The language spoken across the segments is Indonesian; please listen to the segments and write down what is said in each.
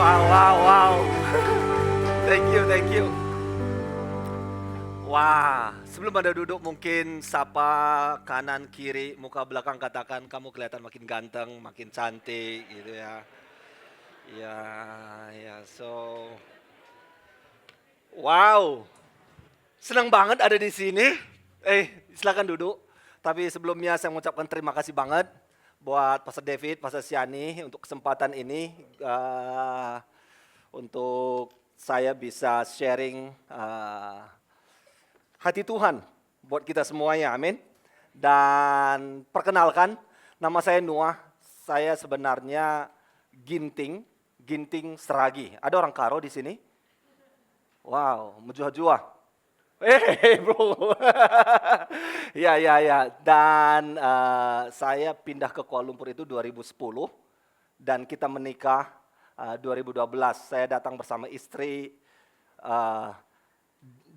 Wow. Thank you. Wah, sebelum Anda duduk mungkin sapa kanan kiri, muka belakang katakan kamu kelihatan makin ganteng, makin cantik gitu ya. So wow, senang banget ada di sini. Silakan duduk. Tapi sebelumnya saya mengucapkan terima kasih banget buat Pastor David, Pastor Siani untuk kesempatan ini untuk saya bisa sharing hati Tuhan buat kita semuanya, amin. Dan perkenalkan, nama saya Noah, saya sebenarnya Ginting Seragi. Ada orang Karo di sini? Wow, menjuah-juah. Bro. Ya. Dan saya pindah ke Kuala Lumpur itu 2010 dan kita menikah 2012. Saya datang bersama istri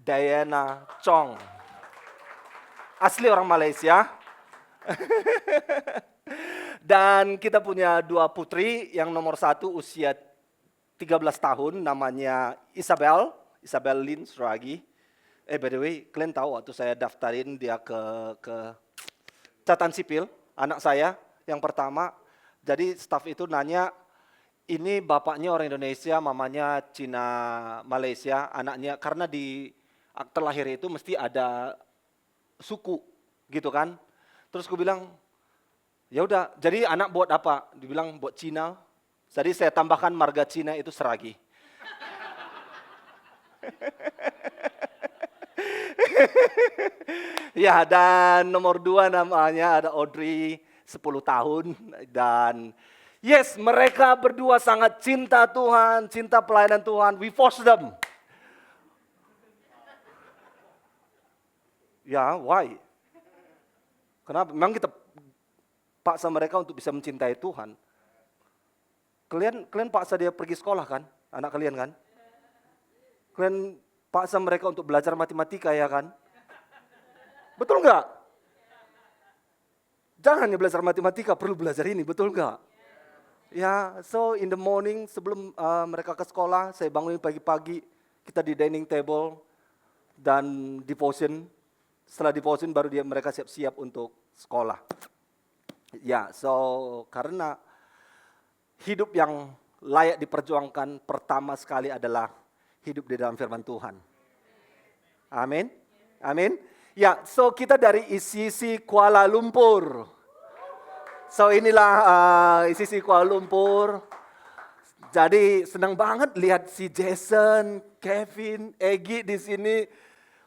Diana Chong. Asli orang Malaysia. Dan kita punya 2 putri, yang nomor 1 usia 13 tahun namanya Isabel Lin Suragi. By the way, kalian tahu waktu saya daftarin dia ke catatan sipil, anak saya yang pertama. Jadi staf itu nanya, ini bapaknya orang Indonesia, mamanya Cina Malaysia, anaknya karena di akte lahir itu mesti ada suku gitu kan. Terus gue bilang, ya udah, jadi anak buat apa? Dibilang buat Cina. Jadi saya tambahkan marga Cina itu Seragi. Ya, dan nomor 2 namanya ada Audrey, 10 tahun. Dan yes, mereka berdua sangat cinta Tuhan, cinta pelayanan Tuhan. We force them. Ya, why? Kenapa? Memang kita paksa mereka untuk bisa mencintai Tuhan. Kalian paksa dia pergi sekolah kan? Anak kalian kan? Kalian paksa mereka untuk belajar matematika ya kan? Betul nggak? Jangan hanya belajar matematika, perlu belajar ini, betul nggak? Ya, so in the morning sebelum mereka ke sekolah, saya bangunin pagi-pagi, kita di dining table dan devotion. Setelah devotion baru mereka siap-siap untuk sekolah. Ya, so karena hidup yang layak diperjuangkan pertama sekali adalah hidup di dalam firman Tuhan. Amin. Ya, so kita dari ICC Kuala Lumpur. So inilah ICC Kuala Lumpur. Jadi senang banget lihat si Jason, Kevin, Egy di sini.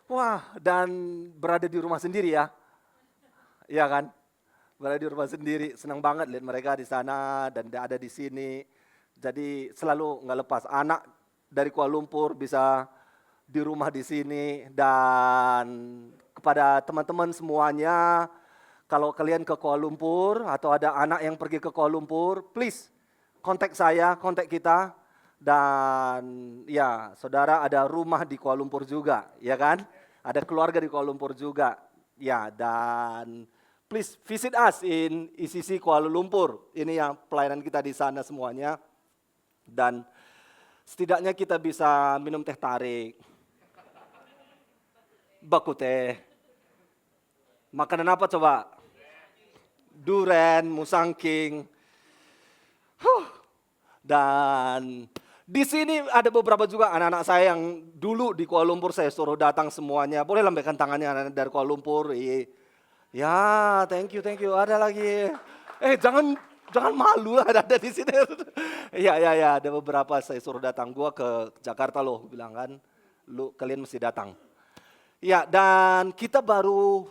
Wah, dan berada di rumah sendiri ya. Iya kan? Berada di rumah sendiri, senang banget lihat mereka di sana dan ada di sini. Jadi selalu nggak lepas. Anak dari Kuala Lumpur bisa di rumah di sini. Dan kepada teman-teman semuanya, kalau kalian ke Kuala Lumpur atau ada anak yang pergi ke Kuala Lumpur, please kontak saya, kontak kita. Dan ya, saudara ada rumah di Kuala Lumpur juga, ya kan? Ada keluarga di Kuala Lumpur juga. Ya, dan please visit us in ICC Kuala Lumpur. Ini yang pelayanan kita di sana semuanya. Dan setidaknya kita bisa minum teh tarik, baku teh. Makanan apa coba? Duren, musangking. Dan di sini ada beberapa juga anak-anak saya yang dulu di Kuala Lumpur saya suruh datang semuanya. Boleh lambaikan tangannya anak-anak dari Kuala Lumpur. Ya, thank you. Ada lagi. Jangan malu lah ada di sini. Ya, ada beberapa saya suruh datang. Gua ke Jakarta loh, bilang kan. Kalian mesti datang. Ya, dan kita baru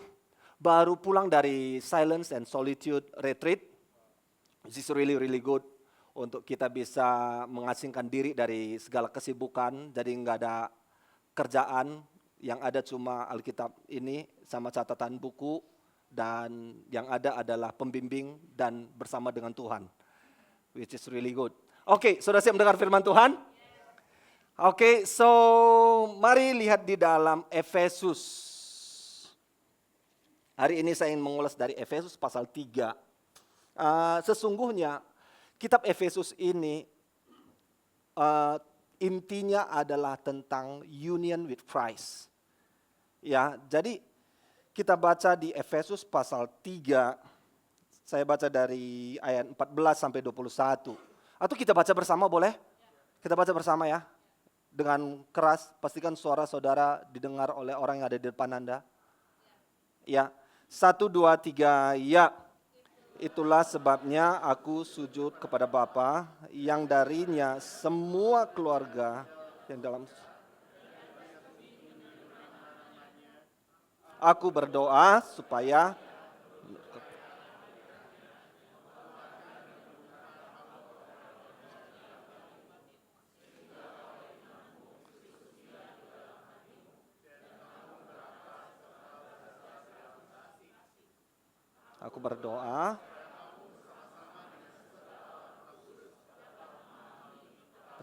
pulang dari Silence and Solitude Retreat. This is really good. Untuk kita bisa mengasingkan diri dari segala kesibukan, jadi nggak ada kerjaan, yang ada cuma Alkitab ini sama catatan buku, dan yang ada adalah pembimbing dan bersama dengan Tuhan, which is really good. Oke, sudah siap mendengar firman Tuhan? Oke, so mari lihat di dalam Efesus. Hari ini saya ingin mengulas dari Efesus pasal 3. Sesungguhnya kitab Efesus ini intinya adalah tentang union with Christ. Ya, jadi kita baca di Efesus pasal 3, saya baca dari ayat 14 sampai 21. Atau kita baca bersama boleh? Kita baca bersama ya. Dengan keras, pastikan suara saudara didengar oleh orang yang ada di depan Anda. Ya, 1, 2, 3, ya. Itulah sebabnya aku sujud kepada Bapa yang darinya semua keluarga yang dalam. Aku berdoa supaya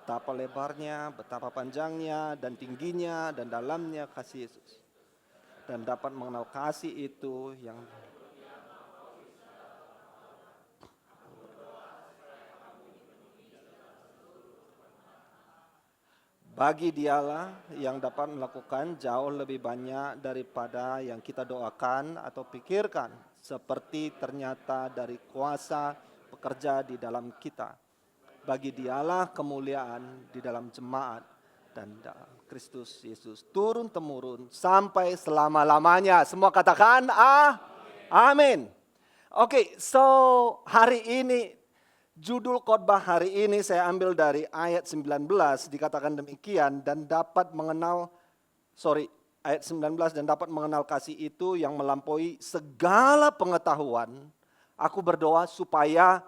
betapa lebarnya, betapa panjangnya, dan tingginya, dan dalamnya kasih Yesus. Dan dapat mengenal kasih itu yang bagi Dialah yang dapat melakukan jauh lebih banyak daripada yang kita doakan atau pikirkan, seperti ternyata dari kuasa bekerja di dalam kita. Bagi Dialah kemuliaan di dalam jemaat dan dalam Kristus Yesus turun-temurun sampai selama-lamanya. Semua katakan amin. Oke, so hari ini judul khotbah hari ini saya ambil dari ayat 19, dikatakan demikian, dan dapat mengenal, ayat 19, dan dapat mengenal kasih itu yang melampaui segala pengetahuan. Aku berdoa supaya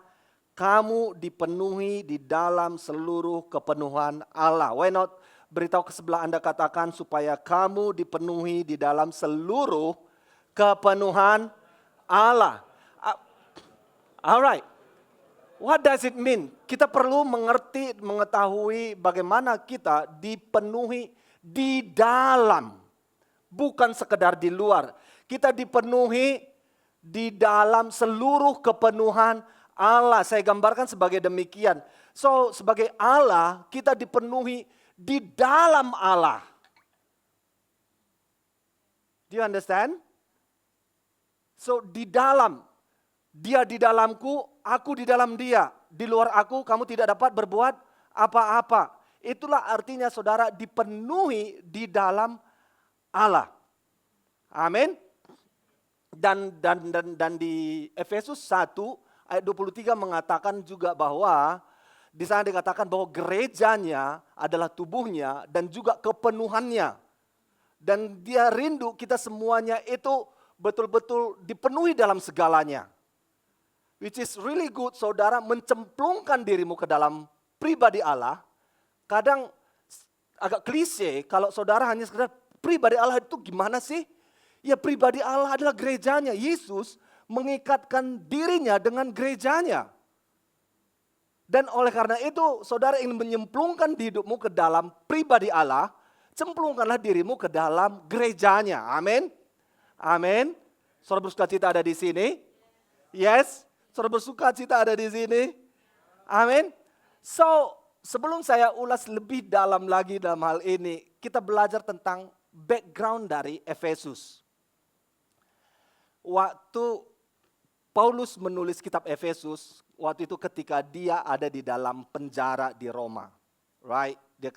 kamu dipenuhi di dalam seluruh kepenuhan Allah. Why not beritahu ke sebelah Anda, katakan supaya kamu dipenuhi di dalam seluruh kepenuhan Allah. Alright. What does it mean? Kita perlu mengerti, mengetahui bagaimana kita dipenuhi di dalam, bukan sekedar di luar. Kita dipenuhi di dalam seluruh kepenuhan Allah. Saya gambarkan sebagai demikian. So, sebagai Allah, kita dipenuhi di dalam Allah. Do you understand? So, di dalam. Dia di dalamku, aku di dalam dia. Di luar aku, kamu tidak dapat berbuat apa-apa. Itulah artinya saudara dipenuhi di dalam Allah. Amin. Dan di Efesus 1 ayat 23 mengatakan juga bahwa di sana dikatakan bahwa gerejanya adalah tubuhnya dan juga kepenuhannya. Dan dia rindu kita semuanya itu betul-betul dipenuhi dalam segalanya. Which is really good, saudara mencemplungkan dirimu ke dalam pribadi Allah. Kadang agak klise kalau saudara hanya sekedar pribadi Allah itu gimana sih? Ya, pribadi Allah adalah gerejanya. Yesus mengikatkan dirinya dengan gerejanya. Dan oleh karena itu saudara ingin menyemplungkan hidupmu ke dalam pribadi Allah, cemplungkanlah dirimu ke dalam gerejanya. Amin. Amin. Saudara bersuka cita ada di sini? Yes. Saudara bersuka cita ada di sini? Amin. So, sebelum saya ulas lebih dalam lagi dalam hal ini, kita belajar tentang background dari Efesus. Waktu Paulus menulis kitab Efesus, waktu itu ketika dia ada di dalam penjara di Roma. Right? Dia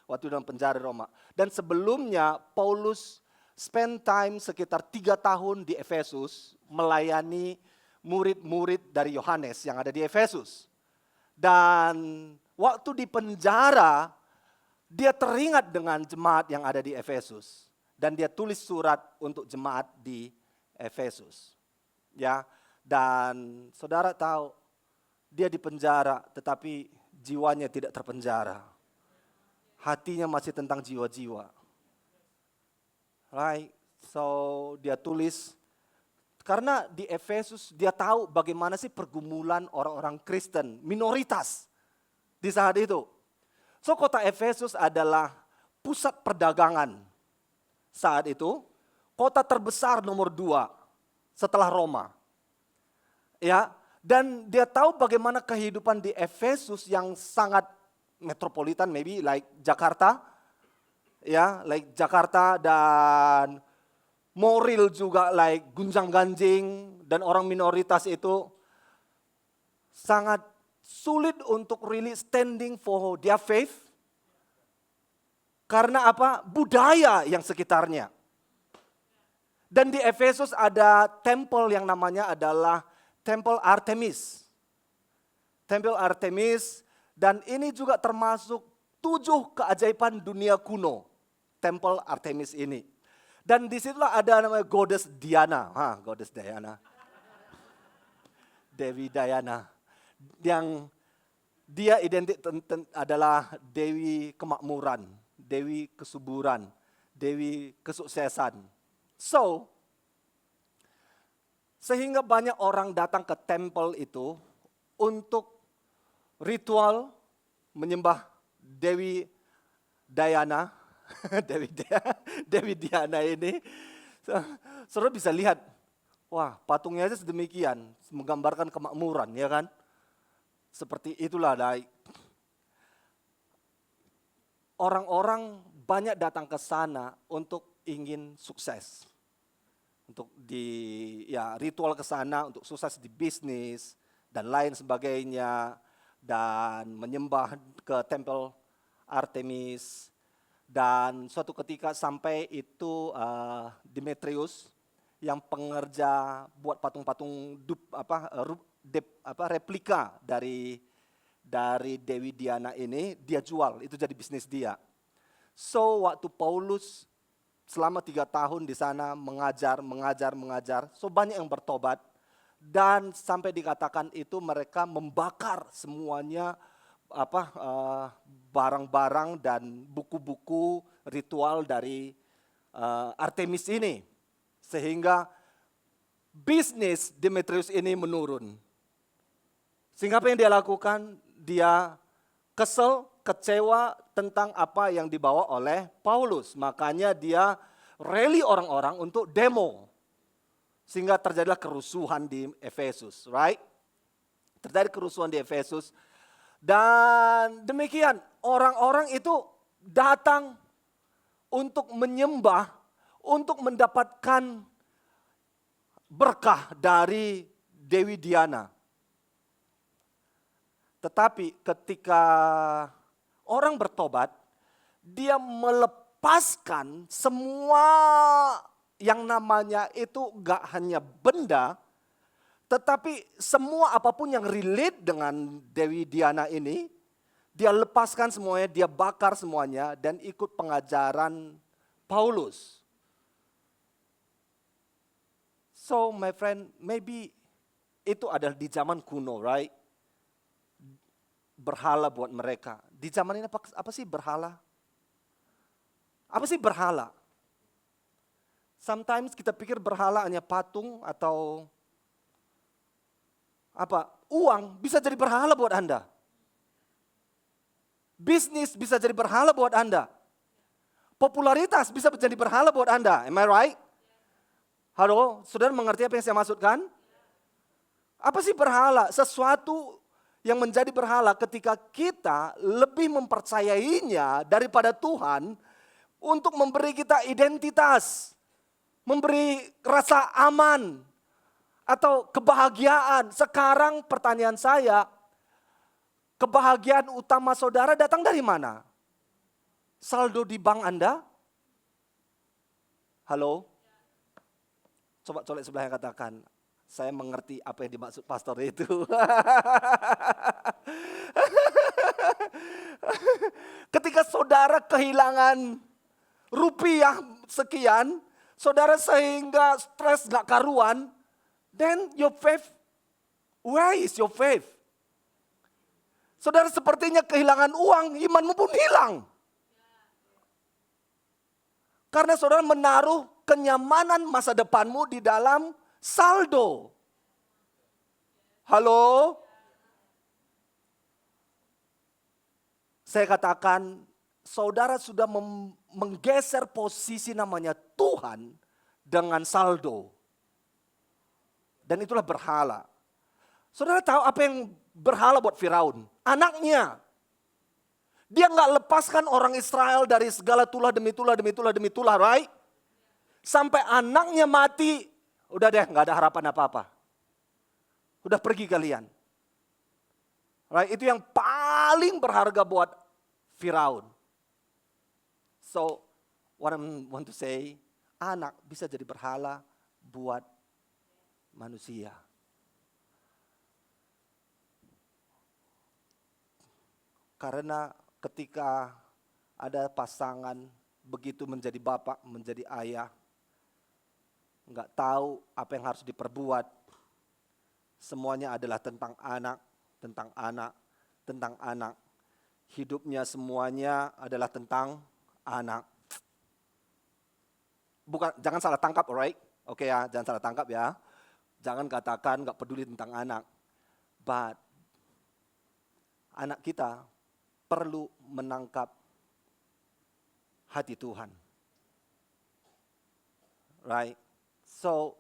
waktu dalam penjara di Roma. Dan sebelumnya Paulus spend time sekitar 3 tahun di Efesus melayani murid-murid dari Yohanes yang ada di Efesus. Dan waktu di penjara, dia teringat dengan jemaat yang ada di Efesus. Dan dia tulis surat untuk jemaat di Efesus. Ya, dan saudara tahu, dia di penjara tetapi jiwanya tidak terpenjara. Hatinya masih tentang jiwa-jiwa. Right? So, dia tulis. Karena di Efesus dia tahu bagaimana sih pergumulan orang-orang Kristen, minoritas di saat itu. So kota Efesus adalah pusat perdagangan saat itu, kota terbesar nomor 2 setelah Roma. Ya, dan dia tahu bagaimana kehidupan di Efesus yang sangat metropolitan, maybe like Jakarta, ya, like Jakarta, dan moral juga like gunjang-ganjing, dan orang minoritas itu sangat sulit untuk really standing for their faith. Karena apa? Budaya yang sekitarnya. Dan di Efesus ada temple yang namanya adalah Temple Artemis. Temple Artemis, dan ini juga termasuk 7 keajaiban dunia kuno. Temple Artemis ini. Dan disitulah ada namanya Goddess Diana. Goddess Diana. Dewi Diana. Yang dia identik adalah Dewi Kemakmuran, Dewi Kesuburan, Dewi Kesuksesan. So, sehingga banyak orang datang ke temple itu untuk ritual menyembah Dewi Diana, Dewi Diana ini. Saudara bisa lihat, wah patungnya aja sedemikian, menggambarkan kemakmuran, ya kan? Seperti itulah orang-orang banyak datang ke sana untuk ingin sukses. Untuk ritual ke sana untuk sukses di bisnis dan lain sebagainya, dan menyembah ke tempel Artemis. Dan suatu ketika sampai itu Demetrius yang pengerja buat patung-patung replika dari Dewi Diana ini, dia jual, itu jadi bisnis dia. So waktu Paulus selama 3 tahun di sana mengajar, so banyak yang bertobat, dan sampai dikatakan itu mereka membakar semuanya barang-barang dan buku-buku ritual dari Artemis ini, sehingga bisnis Demetrius ini menurun. Sehingga apa yang dia lakukan? Dia kesel, kecewa tentang apa yang dibawa oleh Paulus. Makanya dia rally orang-orang untuk demo. Sehingga terjadilah kerusuhan di Efesus, right? Terjadi kerusuhan di Efesus. Dan demikian, orang-orang itu datang untuk menyembah, untuk mendapatkan berkah dari Dewi Diana. Tetapi ketika orang bertobat, dia melepaskan semua yang namanya itu gak hanya benda, tetapi semua apapun yang relate dengan Dewi Diana ini, dia lepaskan semuanya, dia bakar semuanya, dan ikut pengajaran Paulus. So my friend, maybe itu adalah di zaman kuno, right? Berhala buat mereka. Di zaman ini apa sih berhala? Apa sih berhala? Sometimes kita pikir berhala hanya patung atau uang bisa jadi berhala buat Anda. Bisnis bisa jadi berhala buat Anda. Popularitas bisa jadi berhala buat Anda. Am I right? Halo, saudara mengerti apa yang saya maksudkan? Apa sih berhala? Sesuatu yang menjadi berhala ketika kita lebih mempercayainya daripada Tuhan untuk memberi kita identitas, memberi rasa aman atau kebahagiaan. Sekarang pertanyaan saya, kebahagiaan utama saudara datang dari mana? Saldo di bank Anda? Halo? Coba colek sebelah yang katakan, saya mengerti apa yang dimaksud pastor itu. Ketika saudara kehilangan rupiah sekian, saudara sehingga stres gak karuan, then your faith, where is your faith? Saudara sepertinya kehilangan uang, imanmu pun hilang. Karena saudara menaruh kenyamanan masa depanmu di dalam saldo. Halo? Saya katakan, saudara sudah menggeser posisi namanya Tuhan dengan saldo. Dan itulah berhala. Saudara tahu apa yang berhala buat Firaun? Anaknya. Dia nggak lepaskan orang Israel dari segala tulah demi tulah demi tulah demi tulah, right? Sampai anaknya mati, udah deh nggak ada harapan apa-apa. Udah pergi kalian. Right? Itu yang paling berharga buat Firaun. So, what I want to say, anak bisa jadi berhala buat manusia. Karena ketika ada pasangan begitu menjadi bapak, menjadi ayah, nggak tahu apa yang harus diperbuat. Semuanya adalah tentang anak, tentang anak, tentang anak. Hidupnya semuanya adalah tentang anak. Bukan, jangan salah tangkap, alright? Oke ya, jangan salah tangkap ya. Jangan katakan nggak peduli tentang anak. But anak kita perlu menangkap hati Tuhan. Right? So,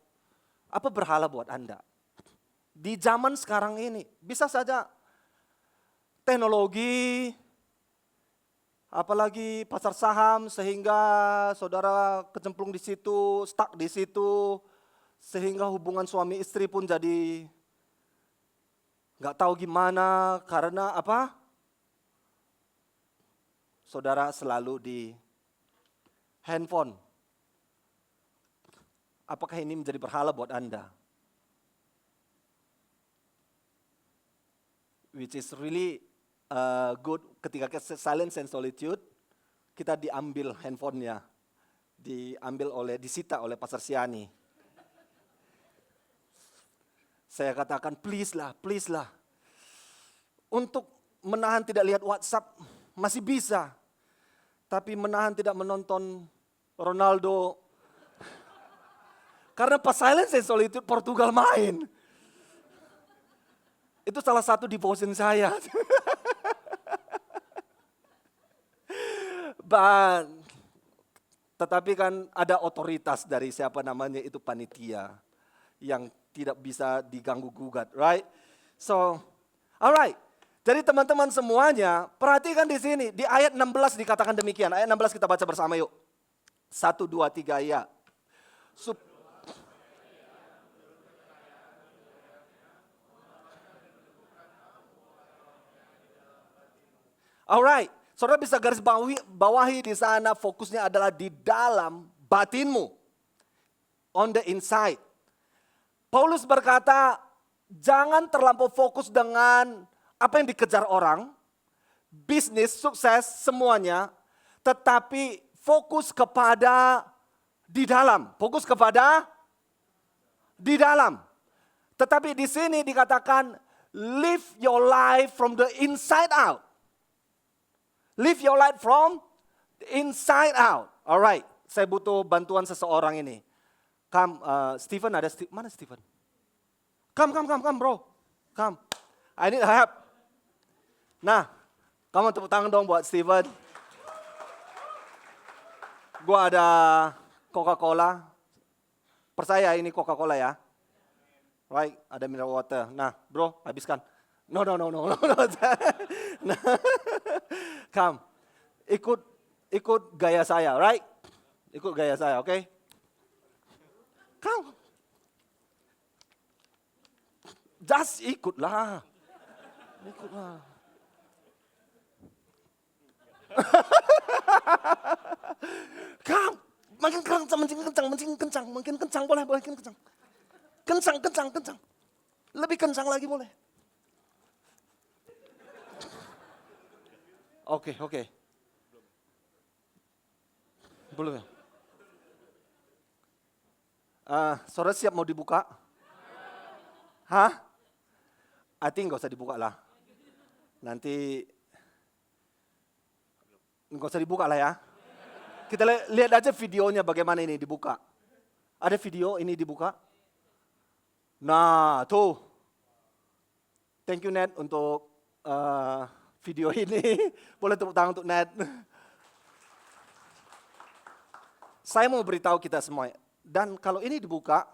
apa berhala buat Anda? Di zaman sekarang ini, bisa saja teknologi, apalagi pasar saham, sehingga saudara kecemplung di situ, stuck di situ, sehingga hubungan suami istri pun jadi nggak tahu gimana, karena apa? Saudara selalu di handphone. Apakah ini menjadi berhala buat Anda? Which is really good ketika kita silence and solitude, kita diambil handphonenya, disita oleh Pastor Siani. Saya katakan please lah. Untuk menahan tidak lihat WhatsApp masih bisa. Tapi menahan tidak menonton Ronaldo. Karena pas silence and solitude Portugal main. Itu salah satu devotion saya. Tetapi kan ada otoritas dari siapa namanya itu panitia yang tidak bisa diganggu gugat, right? So, alright. Jadi teman-teman semuanya, perhatikan di sini, di ayat 16 dikatakan demikian. Ayat 16 kita baca bersama yuk. 1, 2, 3 ya. Alright, saudara bisa garis bawahi di sana, fokusnya adalah di dalam batinmu. On the inside. Paulus berkata, jangan terlampau fokus dengan apa yang dikejar orang, bisnis, sukses, semuanya, tetapi fokus kepada di dalam. Fokus kepada di dalam. Tetapi di sini dikatakan, live your life from the inside out. Live your life from the inside out. Alright, saya butuh bantuan seseorang ini. Steven ada, mana Steven? Come bro. Come, I need help. Nah, kamu tepuk tangan dong buat Steven. Gua ada Coca-Cola. Percaya ini Coca-Cola ya. Right, ada mineral water. Nah, bro, habiskan. No. Nah, come, ikut gaya saya, right? Ikut gaya saya, oke? Okay? Come, just ikutlah. Come, makin kencang, boleh kencang. Kencang. Lebih kencang lagi boleh. Oke. Belum ya? Saudara siap mau dibuka? Hah? I think gak usah dibuka lah. Nanti gak usah dibuka lah ya. Kita lihat aja videonya bagaimana ini dibuka. Ada video ini dibuka? Nah, tuh. Thank you Ned untuk video ini. Boleh tepuk tangan untuk Ned. Saya mau beritahu kita semua. Dan kalau ini dibuka,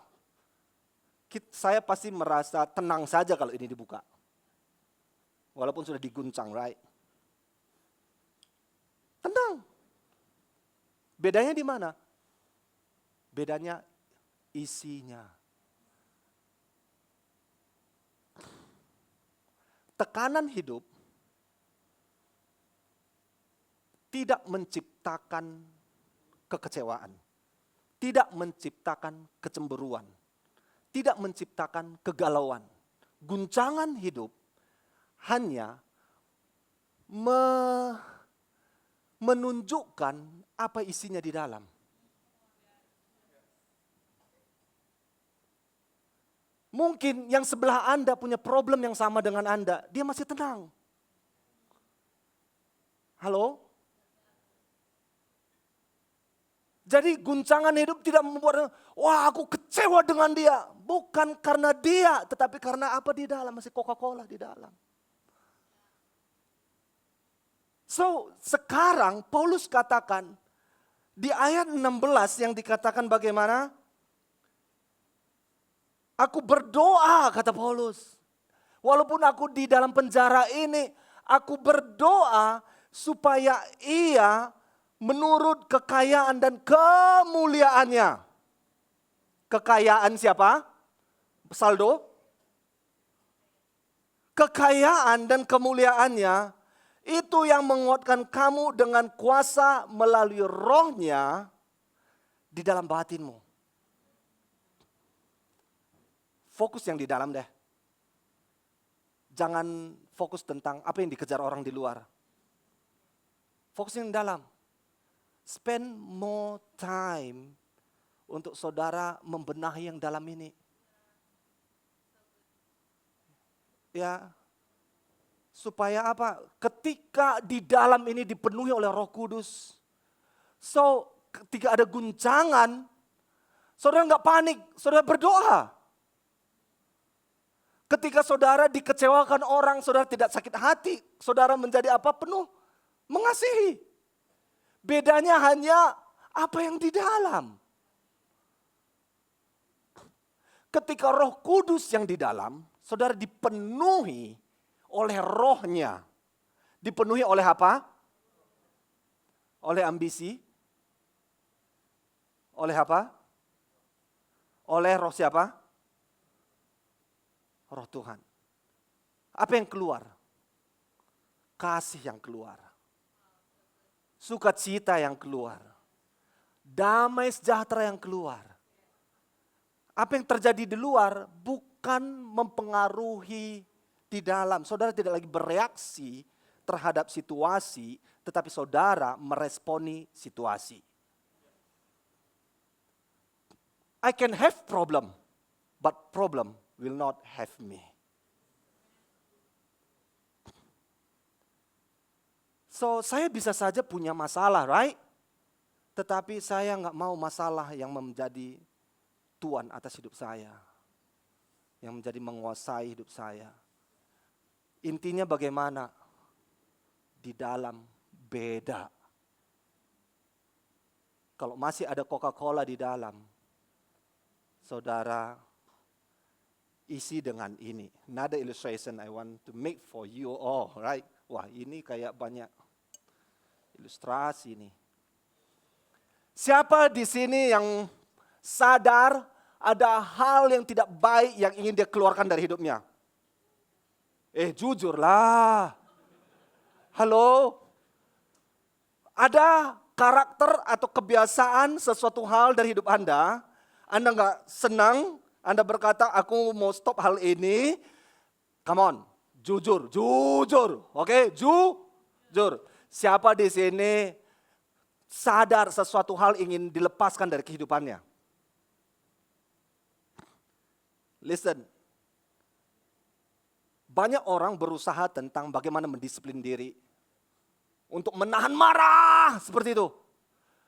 saya pasti merasa tenang saja kalau ini dibuka. Walaupun sudah diguncang, right? Bedanya di mana? Bedanya isinya. Tekanan hidup tidak menciptakan kekecewaan, tidak menciptakan kecemburuan, tidak menciptakan kegalauan. Guncangan hidup hanya menunjukkan apa isinya di dalam. Mungkin yang sebelah Anda punya problem yang sama dengan Anda, dia masih tenang. Halo? Jadi guncangan hidup tidak membuat, wah aku kecewa dengan dia. Bukan karena dia, tetapi karena apa di dalam, masih Coca-Cola di dalam. So, sekarang Paulus katakan, di ayat 16 yang dikatakan bagaimana? Aku berdoa, kata Paulus. Walaupun aku di dalam penjara ini, aku berdoa supaya ia menurut kekayaan dan kemuliaannya. Kekayaan siapa? Saldo? Kekayaan dan kemuliaannya itu yang menguatkan kamu dengan kuasa melalui rohnya di dalam batinmu. Fokus yang di dalam deh. Jangan fokus tentang apa yang dikejar orang di luar. Fokus yang di dalam. Spend more time untuk saudara membenahi yang dalam ini. Ya, supaya apa? Ketika di dalam ini dipenuhi oleh Roh Kudus. So, ketika ada guncangan, saudara nggak panik, saudara berdoa. Ketika saudara dikecewakan orang, saudara tidak sakit hati. Saudara menjadi apa? Penuh mengasihi. Bedanya hanya apa yang di dalam. Ketika Roh Kudus yang di dalam, saudara dipenuhi oleh rohnya. Dipenuhi oleh apa? Oleh ambisi. Oleh apa? Oleh roh siapa? Roh Tuhan. Apa yang keluar? Kasih yang keluar. Sukacita yang keluar. Damai sejahtera yang keluar. Apa yang terjadi di luar bukan mempengaruhi di dalam. Saudara tidak lagi bereaksi terhadap situasi, tetapi saudara meresponi situasi. I can have problem, but problem will not have me. So, saya bisa saja punya masalah, right? Tetapi saya nggak mau masalah yang menjadi tuan atas hidup saya. Yang menjadi menguasai hidup saya. Intinya bagaimana? Di dalam beda. Kalau masih ada Coca-Cola di dalam, saudara isi dengan ini. Another illustration I want to make for you all, right? Wah, ini kayak banyak ilustrasi nih. Siapa di sini yang sadar ada hal yang tidak baik yang ingin dia keluarkan dari hidupnya? Jujurlah. Halo? Ada karakter atau kebiasaan sesuatu hal dari hidup Anda nggak senang, Anda berkata, aku mau stop hal ini. Come on, jujur, oke, jujur. Siapa di sini sadar sesuatu hal ingin dilepaskan dari kehidupannya? Listen, banyak orang berusaha tentang bagaimana mendisiplin diri untuk menahan marah seperti itu.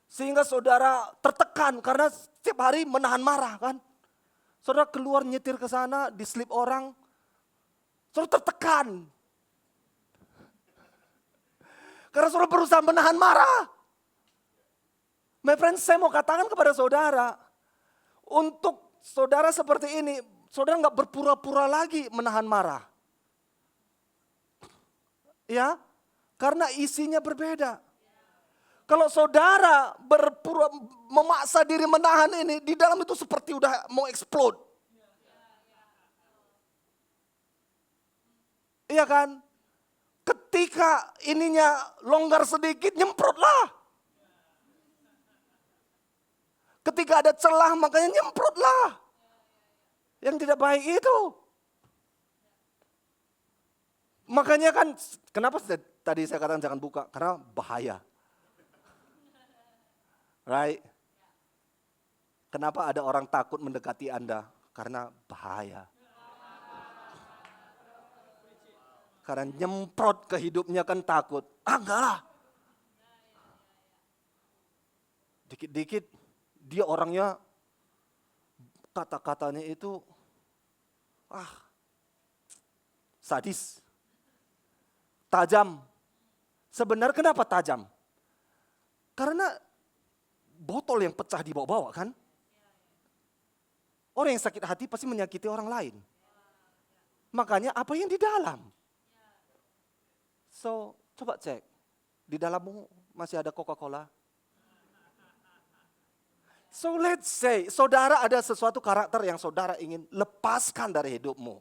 Sehingga saudara tertekan karena setiap hari menahan marah kan. Saudara keluar nyetir ke sana, diselip orang, saudara tertekan. Karena saudara berusaha menahan marah. My friend, saya mau katakan kepada saudara, untuk saudara seperti ini, saudara nggak berpura-pura lagi menahan marah. Ya, karena isinya berbeda. Kalau saudara memaksa diri menahan ini, di dalam itu seperti udah mau explode. Iya kan? Ketika ininya longgar sedikit, nyemprotlah. Ketika ada celah, makanya nyemprotlah. Yang tidak baik itu. Makanya kan, kenapa tadi saya katakan jangan buka? Karena bahaya. Right? Kenapa ada orang takut mendekati Anda? Karena bahaya. Karena nyemprot ke hidupnya kan takut. Enggak lah. Dikit-dikit dia orangnya kata-katanya itu sadis. Tajam. Sebenarnya kenapa tajam? Karena botol yang pecah dibawa-bawa kan? Orang yang sakit hati pasti menyakiti orang lain. Makanya apa yang di dalam? So, coba cek. Di dalammu masih ada Coca-Cola? So let's say, saudara ada sesuatu karakter yang saudara ingin lepaskan dari hidupmu.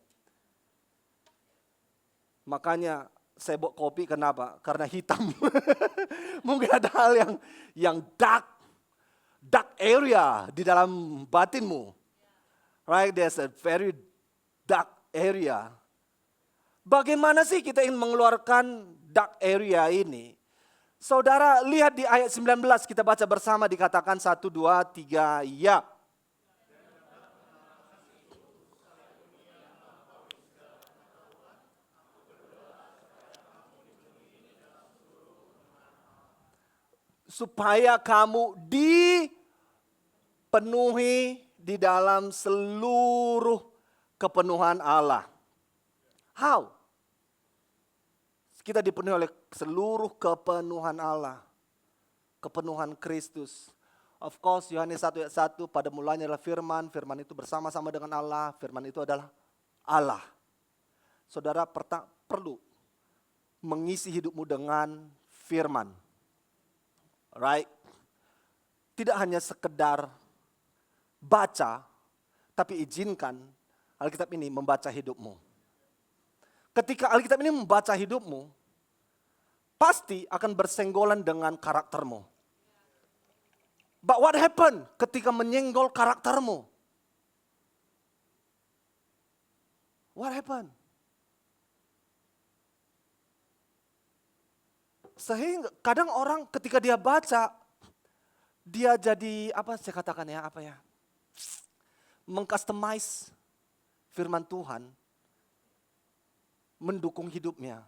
Makanya saya bawa kopi kenapa? Karena hitam. Mungkin ada hal yang dark area di dalam batinmu. Right, there's a very dark area. Bagaimana sih kita ingin mengeluarkan dark area ini? Saudara lihat di ayat 19 kita baca bersama dikatakan 1, 2, 3 ya. Supaya kamu dipenuhi di dalam seluruh kepenuhan Allah. How? Kita dipenuhi oleh seluruh kepenuhan Allah. Kepenuhan Kristus. Of course, Yohanes 1 ayat 1, pada mulanya adalah firman. Firman itu bersama-sama dengan Allah. Firman itu adalah Allah. Saudara perlu mengisi hidupmu dengan firman. Right? Tidak hanya sekedar baca, tapi izinkan Alkitab ini membaca hidupmu. Ketika Alkitab ini membaca hidupmu, pasti akan bersenggolan dengan karaktermu. But what happened ketika menyenggol karaktermu? What happened? Sehingga kadang orang ketika dia baca, dia jadi mengcustomize firman Tuhan, mendukung hidupnya.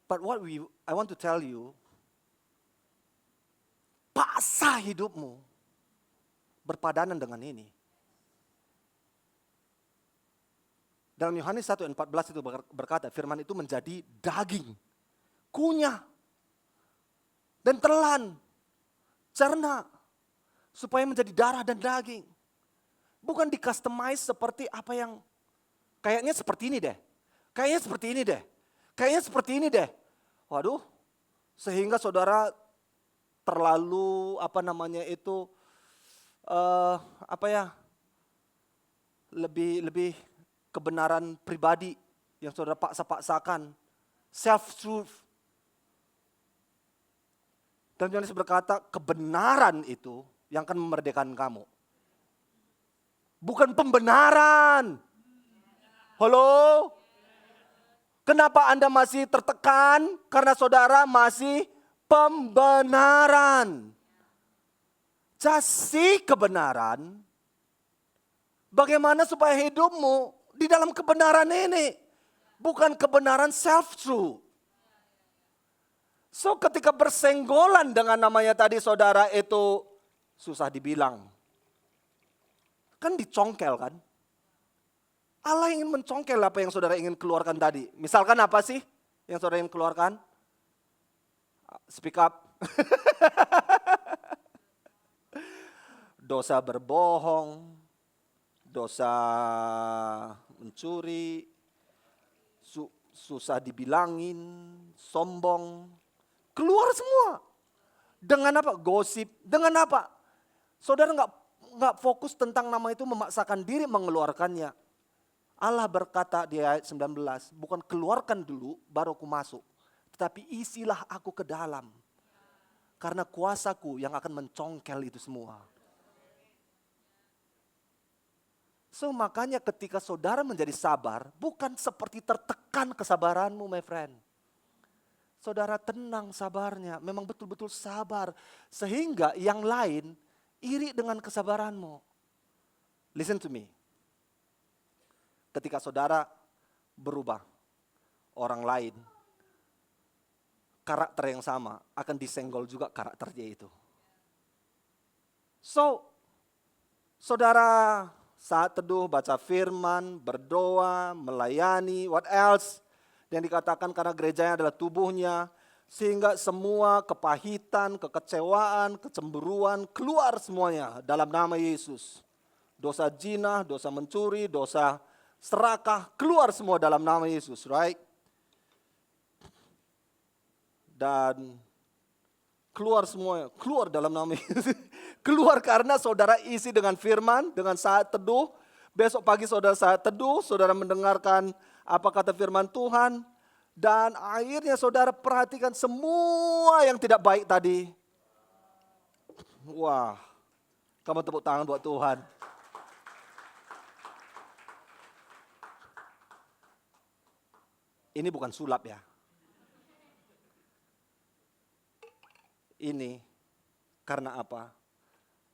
But I want to tell you, paksa hidupmu berpadanan dengan ini. Dalam Yohanes 1 ayat 14 itu berkata, firman itu menjadi daging, kunyah, dan telan, cerna, supaya menjadi darah dan daging. Bukan di-customize seperti apa yang kayaknya seperti ini deh. Kayaknya seperti ini deh. Kayaknya seperti ini deh. Waduh, sehingga saudara terlalu lebih kebenaran pribadi yang saudara paksa-paksakan. Self-truth. Dan Yohanes berkata, kebenaran itu yang akan memerdekakan kamu. Bukan pembenaran. Halo? Kenapa Anda masih tertekan? Karena saudara masih pembenaran. Kasih kebenaran. Bagaimana supaya hidupmu di dalam kebenaran ini. Bukan kebenaran self-truth. So ketika bersenggolan dengan namanya tadi saudara itu susah dibilang. Kan dicongkel kan? Allah ingin mencongkel apa yang saudara ingin keluarkan tadi. Misalkan apa sih yang saudara ingin keluarkan? Speak up. Dosa berbohong, dosa mencuri, susah dibilangin, sombong, Keluar semua. Dengan apa? Gosip. Dengan apa? Saudara nggak fokus tentang nama itu memaksakan diri mengeluarkannya. Allah berkata di ayat 19, bukan keluarkan dulu baru aku masuk. Tetapi isilah aku ke dalam. Karena kuasaku yang akan mencongkel itu semua. So makanya ketika saudara menjadi sabar, bukan seperti tertekan kesabaranmu my friend. Saudara tenang sabarnya, memang betul-betul sabar. Sehingga yang lain iri dengan kesabaranmu. Listen to me. Ketika saudara berubah, orang lain, karakter yang sama akan disenggol juga karakternya itu. So, saudara saat teduh, baca firman, berdoa, melayani, what else? Yang dikatakan karena gerejanya adalah tubuhnya. Sehingga semua kepahitan, kekecewaan, kecemburuan keluar semuanya dalam nama Yesus. Dosa zina, dosa mencuri, dosa serakah keluar semua dalam nama Yesus, right? Dan keluar semuanya, keluar dalam nama Yesus. Keluar karena saudara isi dengan firman, dengan saat teduh. Besok pagi saudara saat teduh, saudara mendengarkan apa kata firman Tuhan. Dan akhirnya saudara perhatikan semua yang tidak baik tadi. Wah, kamu tepuk tangan buat Tuhan. Ini bukan sulap ya. Ini karena apa?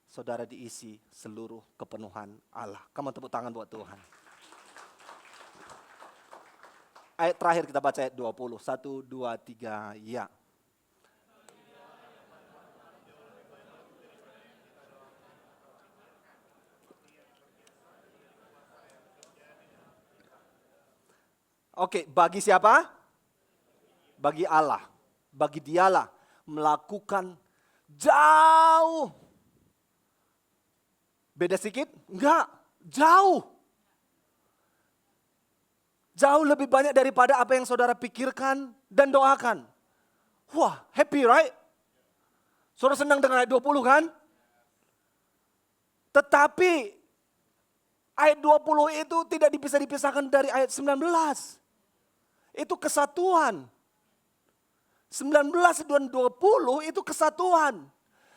Saudara diisi seluruh kepenuhan Allah. Kamu tepuk tangan buat Tuhan. Ayat terakhir kita baca ayat 20. 1, 2, 3, ya. Oke, bagi siapa? Bagi Allah. Bagi dialah melakukan jauh. Beda sedikit? Enggak, jauh. Jauh lebih banyak daripada apa yang saudara pikirkan dan doakan. Wah, happy right? Saudara senang dengan ayat 20 kan? Tetapi ayat 20 itu tidak bisa dipisahkan dari ayat 19. Itu kesatuan. 19 dan 20 itu kesatuan.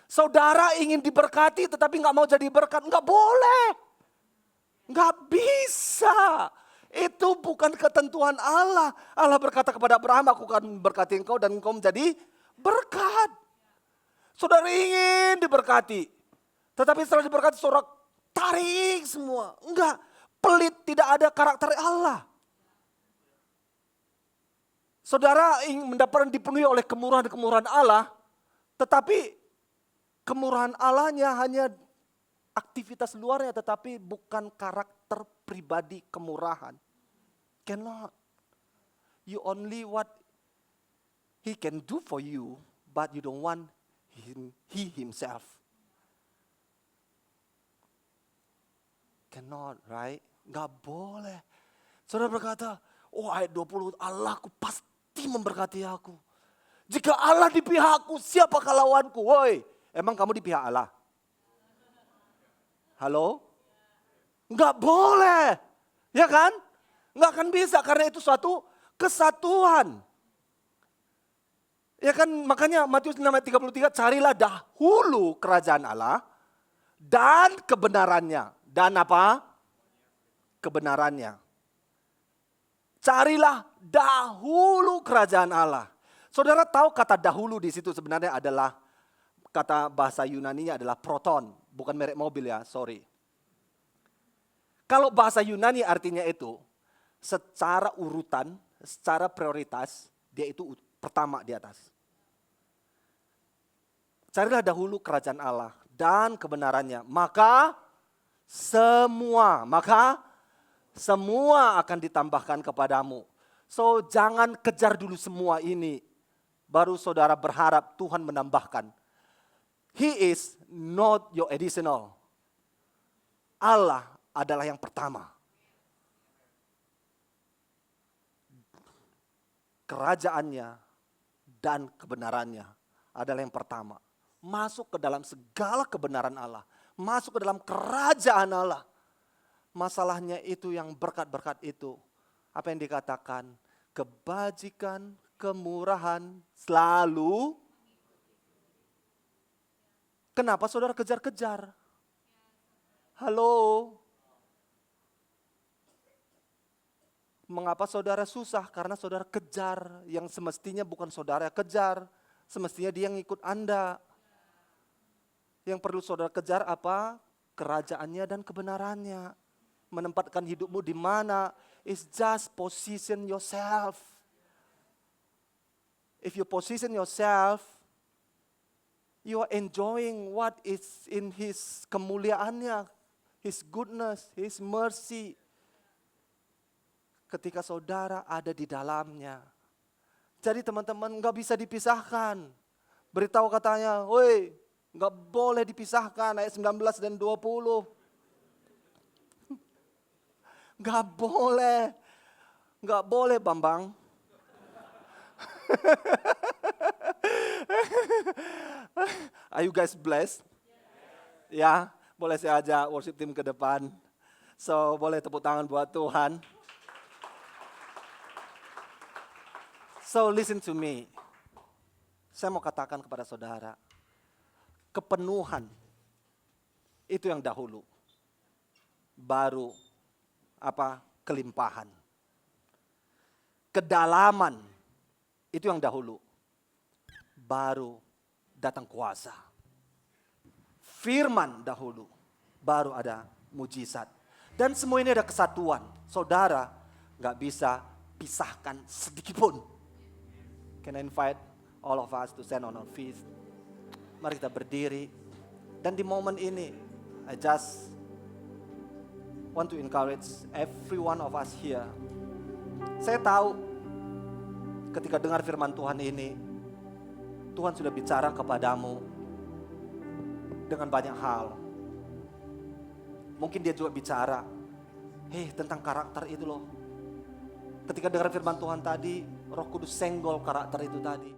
Saudara ingin diberkati tetapi nggak mau jadi berkat. Nggak boleh. Nggak bisa. Itu bukan ketentuan Allah. Allah berkata kepada Abraham, aku akan berkati engkau dan engkau menjadi berkat. Saudara ingin diberkati. Tetapi setelah diberkati saudara tarik semua. Enggak. Pelit, tidak ada karakter Allah. Saudara ingin mendapatkan dipenuhi oleh kemurahan-kemurahan Allah. Tetapi kemurahan Allahnya hanya aktivitas luarnya tetapi bukan karakter pribadi kemurahan. Cannot. You only what he can do for you, but you don't want he himself. Cannot, right? Gak boleh. Saudara berkata, oh ayat 20, Allahku pasti memberkati aku. Jika Allah di pihakku, siapakah lawanku? Woi, emang kamu di pihak Allah? Halo? Enggak boleh. Ya kan? Enggak akan bisa karena itu suatu kesatuan. Ya kan makanya Matius 6 ayat 33, carilah dahulu kerajaan Allah dan kebenarannya. Dan apa? Kebenarannya. Carilah dahulu kerajaan Allah. Saudara tahu kata dahulu di situ sebenarnya adalah kata bahasa Yunaninya adalah proton, bukan merek mobil ya, sorry. Kalau bahasa Yunani artinya itu secara urutan, secara prioritas, dia itu pertama di atas. Carilah dahulu kerajaan Allah dan kebenarannya, maka semua akan ditambahkan kepadamu. So jangan kejar dulu semua ini, baru saudara berharap Tuhan menambahkan. He is not your additional. Allah adalah yang pertama. Kerajaannya dan kebenarannya adalah yang pertama. Masuk ke dalam segala kebenaran Allah. Masuk ke dalam kerajaan Allah. Masalahnya itu yang berkat-berkat itu. Apa yang dikatakan? Kebajikan, kemurahan selalu. Kenapa saudara kejar-kejar? Halo? Mengapa saudara susah? Karena saudara kejar yang semestinya bukan saudara kejar. Semestinya dia yang ikut Anda. Yang perlu saudara kejar apa? Kerajaannya dan kebenarannya. Menempatkan hidupmu di mana? It's just position yourself. If you position yourself, you are enjoying what is in His kemuliaannya, His goodness, His mercy. Ketika saudara ada di dalamnya. Jadi teman-teman gak bisa dipisahkan. Beritahu katanya, woi gak boleh dipisahkan ayat 19 dan 20. Gak boleh. Gak boleh Bambang. Are you guys blessed? Ya, boleh saya ajak worship team ke depan. So, boleh tepuk tangan buat Tuhan. So, listen to me. Saya mau katakan kepada saudara, kepenuhan itu yang dahulu. Baru kelimpahan. Kedalaman itu yang dahulu. Baru datang kuasa. Firman dahulu, baru ada mujizat. Dan semua ini ada kesatuan. Saudara gak bisa pisahkan sedikit pun. Can I invite all of us to stand on our feet? Mari kita berdiri. Dan di momen ini, I just want to encourage every one of us here. Saya tahu ketika dengar firman Tuhan ini, Tuhan sudah bicara kepadamu dengan banyak hal. Mungkin dia juga bicara, tentang karakter itu loh. Ketika dengar firman Tuhan tadi, Roh Kudus senggol karakter itu tadi.